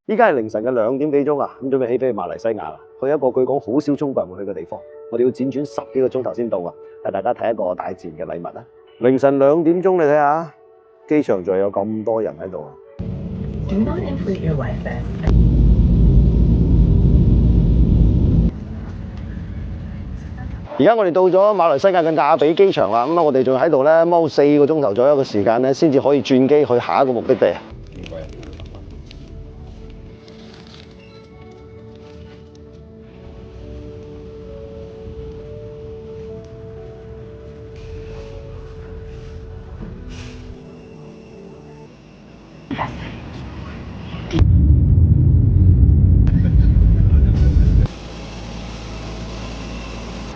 依家係凌晨嘅2點幾鐘啊，咁準備起飛去馬來西亞啦，去一個據講好少中國人會去嘅地方。我哋要輾轉10幾個鐘頭先到啊！帶大家睇一個大自然嘅禮物啦。凌晨2點鐘，你睇下，機場仲有咁多人喺度啊！ Do not inflate your life vest. 而家我哋到咗馬來西亞嘅亞比機場啦，咁我哋仲喺度咧踎4個鐘頭左右嘅時間咧，先至可以轉機去下一個目的地。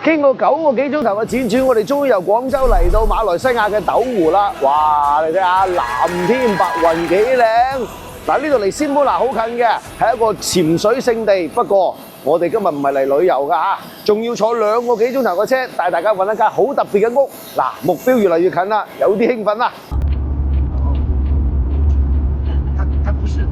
經過9個幾鐘頭嘅輾轉，我哋終於由廣州嚟到馬來西亞嘅斗湖啦！哇，你睇下藍天白雲幾靚！嗱，呢度離仙本那好近嘅，係一個潛水勝地。不過我哋今日唔係嚟旅遊㗎嚇，仲要坐2個幾鐘頭嘅車，帶大家揾一間好特別嘅屋。嗱，目標越嚟越近啦，有啲興奮啦！它不是。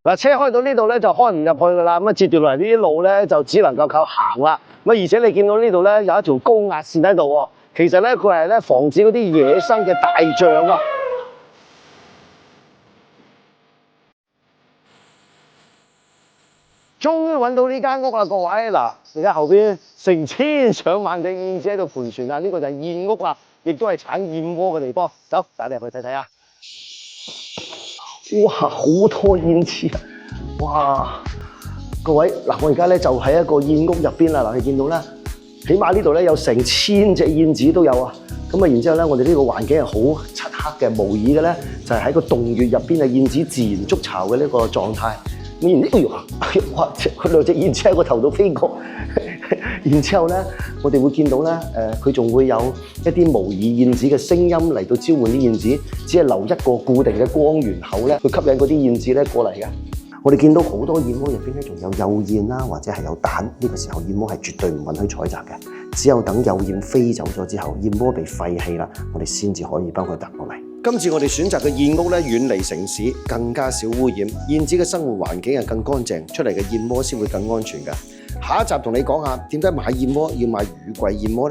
嗱，車開到呢度咧就開唔入去噶啦，咁啊接住落嚟呢啲路咧就只能夠靠行啦。咁而且你見到呢度咧有一條高壓線喺度喎，其實咧佢係咧防止嗰啲野生嘅大象啊。終於揾到呢間屋啦，各位！嗱，而家後邊成千上萬隻燕子喺度盤旋啊，呢個就係燕屋啊，亦都係產燕窩嘅地方。走，帶你入去睇睇啊！哇，好多燕子啊！哇，各位嗱，我而家咧就喺一個燕屋入邊啦。嗱，你見到咧，起碼呢度咧有成1000隻燕子都有啊。咁啊，然之後咧，我哋呢個環境係好漆黑嘅，模擬嘅咧就係喺個洞穴入邊嘅燕子自然築巢嘅呢個狀態。咁然之後，哇，佢2隻燕子喺個頭度飛過。然之後咧，我哋會見到咧，佢仲會有一啲模擬燕子嘅聲音嚟到召喚啲燕子，只係留一個固定嘅光源口咧，去吸引嗰啲燕子咧過嚟嘅。我哋見到好多燕窩入邊咧，仲有幼燕啦，或者係有蛋。呢個時候燕窩係絕對唔允許採集嘅，只有等幼燕飛走咗之後，燕窩被廢棄啦，我哋先至可以幫佢揼落嚟。今次我哋選擇嘅燕屋咧，遠離城市，更加少污染，燕子嘅生活環境係更乾淨，出嚟嘅燕窩先會更安全㗎。下一集同你講下點解買燕窩要買雨季燕窩呢？